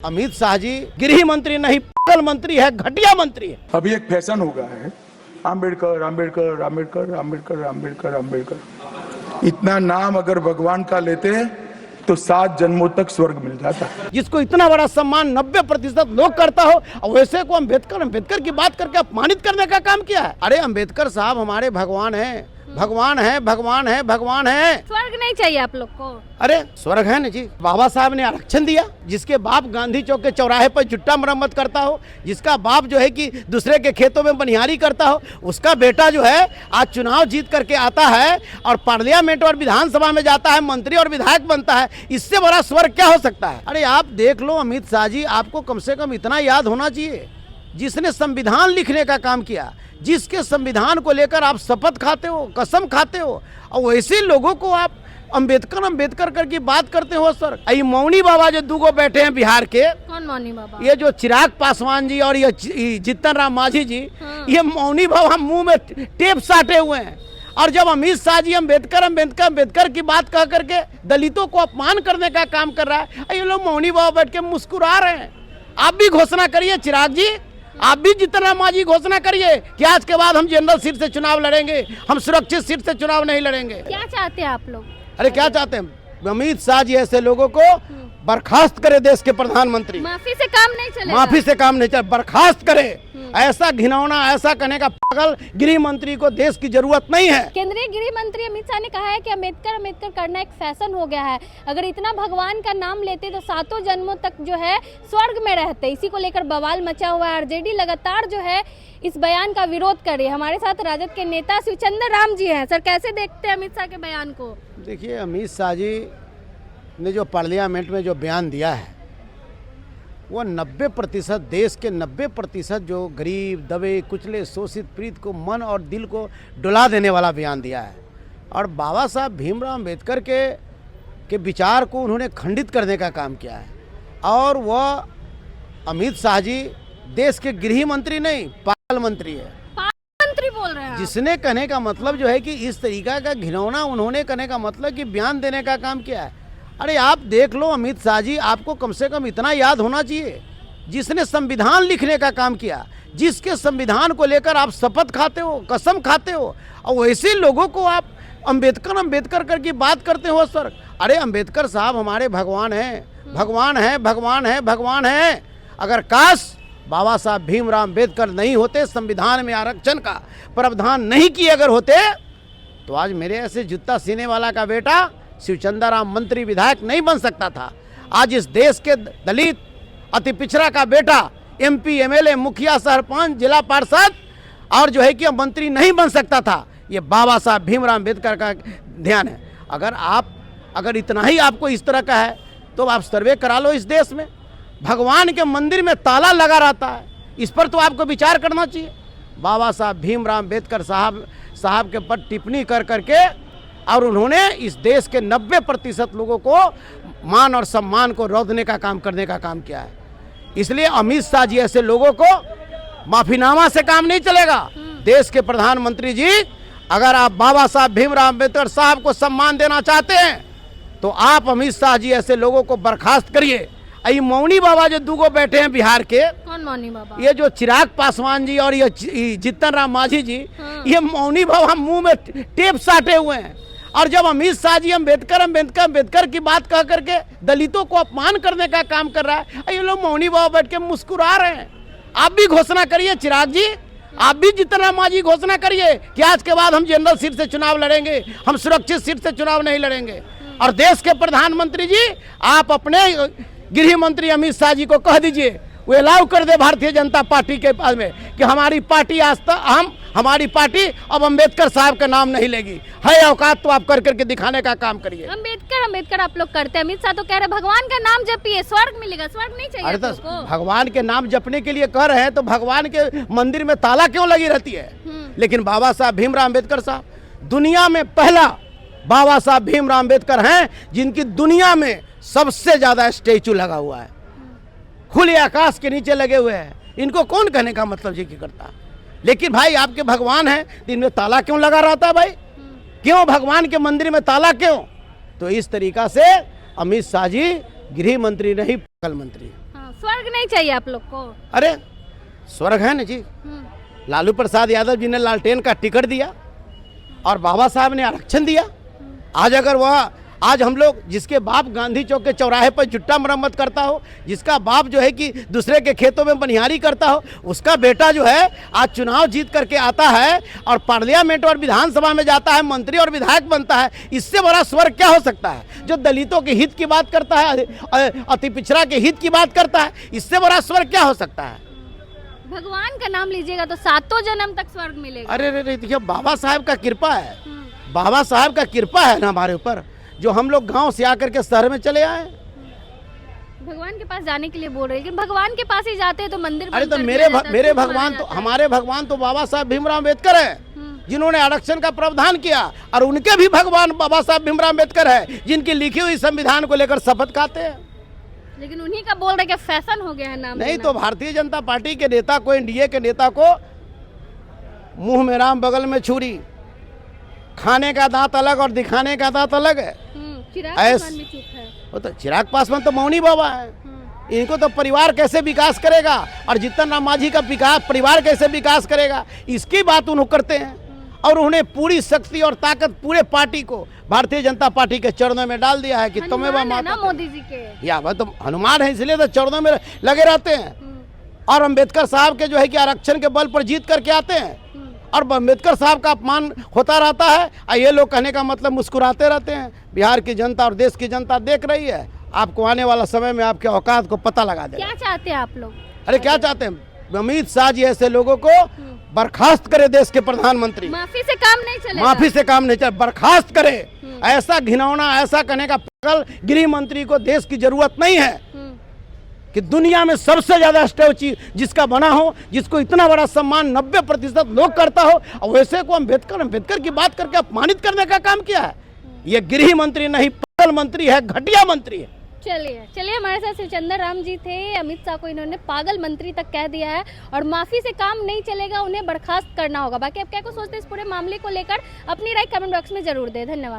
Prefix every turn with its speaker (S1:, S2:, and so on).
S1: अमित शाह जी गृह मंत्री नहीं, पागल मंत्री है, घटिया मंत्री है।
S2: अभी एक फैशन हो गया है, आम्बेडकर आम्बेडकर आम्बेडकर आम्बेडकर आम्बेडकर आम्बेडकर। इतना नाम अगर भगवान का लेते हैं तो 7 जन्मों तक स्वर्ग मिल जाता है।
S1: जिसको इतना बड़ा सम्मान 90% लोग करता हो और वैसे को अम्बेडकर की बात करके अपमानित करने का काम किया है। अरे अम्बेडकर साहब हमारे भगवान हैं, भगवान है, भगवान है, भगवान है।
S3: स्वर्ग नहीं चाहिए आप लोग को?
S1: अरे स्वर्ग है ना जी। बाबा साहब ने आरक्षण दिया, जिसके बाप गांधी चौक के चौराहे पर जुट्टा मरम्मत करता हो, जिसका बाप जो है कि दूसरे के खेतों में बनिहारी करता हो, उसका बेटा जो है आज चुनाव जीत करके आता है और पार्लियामेंट और विधानसभा में जाता है, मंत्री और विधायक बनता है। इससे बड़ा स्वर्ग क्या हो सकता है? अरे आप देख लो अमित शाह जी, आपको कम से कम इतना याद होना चाहिए, जिसने संविधान लिखने का काम किया, जिसके संविधान को लेकर आप शपथ खाते हो, कसम खाते हो, और वैसे लोगों को आप अम्बेडकर अम्बेडकर करके बात करते हो। सर ये मौनी बाबा जो दूगो बैठे हैं बिहार के,
S3: कौन मौनी बाबा?
S1: ये जो चिराग पासवान जी और ये जीतन राम मांझी जी, ये मौनी बाबा मुंह में टेप साटे हुए हैं। और जब अमित शाह जी अम्बेडकर अम्बेडकर अम्बेडकर की बात कह करके दलितों को अपमान करने का काम कर रहा है, ये लोग मौनी बाबा बैठ के मुस्कुरा रहे हैं। आप भी घोषणा करिए चिराग जी, आप भी जीतन राम मांझी घोषणा करिए कि आज के बाद हम जनरल सीट से चुनाव लड़ेंगे, हम सुरक्षित सीट से चुनाव नहीं लड़ेंगे।
S3: क्या चाहते हैं आप लोग?
S1: अरे क्या चाहते हैं? अमित शाह जी ऐसे लोगों को बर्खास्त करे, देश के प्रधानमंत्री।
S3: माफी से काम नहीं चलेगा।
S1: माफी से काम नहीं चले, बर्खास्त करे। ऐसा घिनौना, ऐसा कहने का पागल गृह मंत्री को देश की जरूरत नहीं है।
S3: केंद्रीय गृह मंत्री अमित शाह ने कहा है कि अम्बेडकर अम्बेडकर करना एक फैशन हो गया है। अगर इतना भगवान का नाम लेते तो 7 जन्मों तक जो है स्वर्ग में रहते। इसी को लेकर बवाल मचा हुआ है। आरजेडी लगातार जो है इस बयान का विरोध कर रही है। हमारे साथ राजद के नेता शिवचंद्र राम जी हैं। सर कैसे देखते हैं अमित शाह के बयान को?
S1: देखिए अमित शाह जी ने जो पार्लियामेंट में जो बयान दिया है, वो 90% देश के 90% जो गरीब, दबे, कुचले, शोषित, पीड़ित को मन और दिल को डुला देने वाला बयान दिया है। और बाबा साहब भीमराव अम्बेडकर के विचार को उन्होंने खंडित करने का काम किया है। और वह अमित शाह जी देश के गृह मंत्री नहीं, पागल मंत्री है।
S3: मंत्री बोल रहे हैं?
S1: जिसने कहने का मतलब जो है कि इस तरीका का घिनौना उन्होंने कहने का मतलब कि बयान देने का काम किया है। अरे आप देख लो अमित शाह जी, आपको कम से कम इतना याद होना चाहिए, जिसने संविधान लिखने का काम किया, जिसके संविधान को लेकर आप शपथ खाते हो, कसम खाते हो, और वैसे लोगों को आप अम्बेडकर अम्बेडकर करके बात करते हो। सर अरे अम्बेडकर साहब हमारे भगवान हैं, भगवान है, भगवान है, भगवान है। अगर काश बाबा साहब भीमराव अम्बेडकर नहीं होते, संविधान में आरक्षण का प्रावधान नहीं किए अगर होते, तो आज मेरे ऐसे जूता सीने वाला का बेटा शिवचंद्र राम मंत्री विधायक नहीं बन सकता था। आज इस देश के दलित अति पिछड़ा का बेटा MP MLA मुखिया सरपंच जिला पार्षद और जो है कि मंत्री नहीं बन सकता था। ये बाबा साहब भीमराव अम्बेडकर का ध्यान है। अगर इतना ही आपको इस तरह का है तो आप सर्वे करा लो। इस देश में भगवान के मंदिर में ताला लगा रहता है, इस पर तो आपको विचार करना चाहिए। बाबा साहब भीमराव अम्बेडकर साहब के पर टिप्पणी कर करके और उन्होंने इस देश के 90% लोगों को मान और सम्मान को रौंदने का काम करने का काम किया है। इसलिए अमित शाह जी ऐसे लोगों को माफीनामा से काम नहीं चलेगा। देश के प्रधानमंत्री जी, अगर आप बाबा साहब भीमराव अम्बेडकर साहब को सम्मान देना चाहते हैं तो आप अमित शाह जी ऐसे लोगों को बर्खास्त करिए। ये मौनी बाबा जो दूगो बैठे हैं बिहार के, कौन मौनी बाबा? ये जो चिराग पासवान जी और ये जीतन राम मांझी जी, ये मौनी बाबा मुंह में टेप साटे हुए हैं। और जब अमित शाह जी अम्बेडकर अम्बेडकर अम्बेडकर की बात कह करके दलितों को अपमान करने का काम कर रहा है, ये लोग मौनी बाबा बैठ के मुस्कुरा रहे हैं। आप भी घोषणा करिए चिराग जी, आप भी जीतन राम मांझी घोषणा करिए कि आज के बाद हम जनरल सीट से चुनाव लड़ेंगे, हम सुरक्षित सीट से चुनाव नहीं लड़ेंगे। और देश के प्रधानमंत्री जी, आप अपने गृह मंत्री अमित शाह जी को कह दीजिए, वो अलाउ कर दे भारतीय जनता पार्टी के पास में कि हमारी पार्टी हमारी पार्टी अब अम्बेडकर साहब का नाम नहीं लेगी। है औकात तो आप कर करके दिखाने का काम करिए।
S3: अम्बेडकर आप लोग करते हैं। अमित शाह तो कह रहे भगवान का नाम जपिए, स्वर्ग मिलेगा। स्वर्ग नहीं चाहिए?
S1: अरे तो भगवान के नाम जपने के लिए कह रहे हैं तो भगवान के मंदिर में ताला क्यों लगी रहती है? लेकिन बाबा साहब भीमराव अम्बेडकर साहब दुनिया में पहला बाबा साहब भीमराव अम्बेडकर हैं जिनकी दुनिया में सबसे ज्यादा स्टेचू लगा हुआ है, खुले आकाश के नीचे लगे हुए हैं। इनको कौन कहने का मतलब ये करता? लेकिन भाई आपके भगवान हैं तो इनमें ताला क्यों लगा रहता है? भाई क्यों भगवान के मंदिर में ताला क्यों? तो इस तरीका से अमित शाह जी गृह मंत्री नहीं, पागल मंत्री।
S3: स्वर्ग नहीं चाहिए आप लोग को?
S1: अरे स्वर्ग है ना जी। लालू प्रसाद यादव जी ने लालटेन का टिकट दिया और बाबा साहब ने आरक्षण दिया। आज अगर वह आज हम लोग जिसके बाप गांधी चौक के चौराहे पर जुट्टा मरम्मत करता हो, जिसका बाप जो है कि दूसरे के खेतों में बनिहारी करता हो, उसका बेटा जो है आज चुनाव जीत करके आता है और पार्लियामेंट और विधानसभा में जाता है, मंत्री और विधायक बनता है, इससे बड़ा स्वर्ग क्या हो सकता है? जो दलितों के हित की बात करता है, अति पिछड़ा के हित की बात करता है, इससे बड़ा स्वर्ग क्या हो सकता है?
S3: भगवान का नाम लीजिएगा तो सातों जन्म तक स्वर्ग मिलेगा।
S1: अरे देखिए, बाबा साहब का कृपा है, बाबा साहब का कृपा है ना हमारे ऊपर, जो हम लोग गांव से आकर के शहर में चले आए।
S3: भगवान के पास जाने के लिए बोल रहे हैं, लेकिन भगवान के पास ही जाते हैं तो मंदिर
S1: अरे
S3: बंद
S1: तो
S3: कर
S1: मेरे
S3: दिया जाता है,
S1: मेरे
S3: क्यों
S1: भगवान
S3: मारा
S1: तो
S3: जाता है?
S1: हमारे भगवान तो बाबा साहब भीमराव अम्बेडकर है, जिन्होंने आरक्षण का प्रावधान किया, और उनके भी भगवान बाबा साहब भीमराव अम्बेडकर है, जिनकी लिखी हुई संविधान को लेकर शपथ खाते हैं।
S3: लेकिन उन्हीं का बोल रहे कि फैशन हो गया है नाम
S1: नहीं
S3: लेना।
S1: तो भारतीय जनता पार्टी के नेता को, एनडीए के नेता को मुंह में राम बगल में छुरी, खाने का दांत अलग और दिखाने का दांत अलग है।
S3: चिराग
S1: ऐस-
S3: पासवान भी चुप है।
S1: वो तो चिराग पासवान तो मौनी बाबा है, इनको तो परिवार कैसे विकास करेगा और जीतन राम मांझी का विकास परिवार कैसे विकास करेगा, इसकी बात उन्होंने करते हैं। और उन्हें पूरी शक्ति और ताकत पूरे पार्टी को, भारतीय जनता पार्टी के चरणों में डाल दिया है कि तुम्हें वह
S3: हनुमान है ना
S1: माता,
S3: मोदी जी के।
S1: या वह तो हनुमान है, इसलिए तो चरणों में लगे रहते हैं। और अम्बेडकर साहब के जो है कि आरक्षण के बल पर जीत करके आते हैं, और अम्बेडकर साहब का अपमान होता रहता है, और ये लोग कहने का मतलब मुस्कुराते रहते हैं। बिहार की जनता और देश की जनता देख रही है, आपको आने वाला समय में आपके औकात को पता लगा देगा।
S3: क्या चाहते हैं आप लोग?
S1: अरे क्या चाहते हैं? अमित शाह जी ऐसे लोगों को बर्खास्त करे, देश के प्रधानमंत्री।
S3: माफी से काम नहीं चलेगा।
S1: माफी से काम नहीं चले, बर्खास्त करे। ऐसा घिनौना, ऐसा कहने का पागल गृह मंत्री को देश की जरूरत नहीं है कि दुनिया में सबसे ज्यादा स्टैच्यू जिसका बना हो, जिसको इतना बड़ा सम्मान 90% लोग करता हो, और वैसे को अम्बेडकर की बात करके अपमानित करने का काम किया है। ये गृह मंत्री नहीं, पागल मंत्री है, घटिया मंत्री है।
S3: चलिए हमारे साथ शिवचंद्र राम जी थे। अमित शाह को इन्होंने पागल मंत्री तक कह दिया है और माफी से काम नहीं चलेगा, उन्हें बर्खास्त करना होगा। बाकी आप क्या कुछ सोचते हैं इस पूरे मामले को लेकर? अपनी राय कमेंट बॉक्स में जरूर दें। धन्यवाद।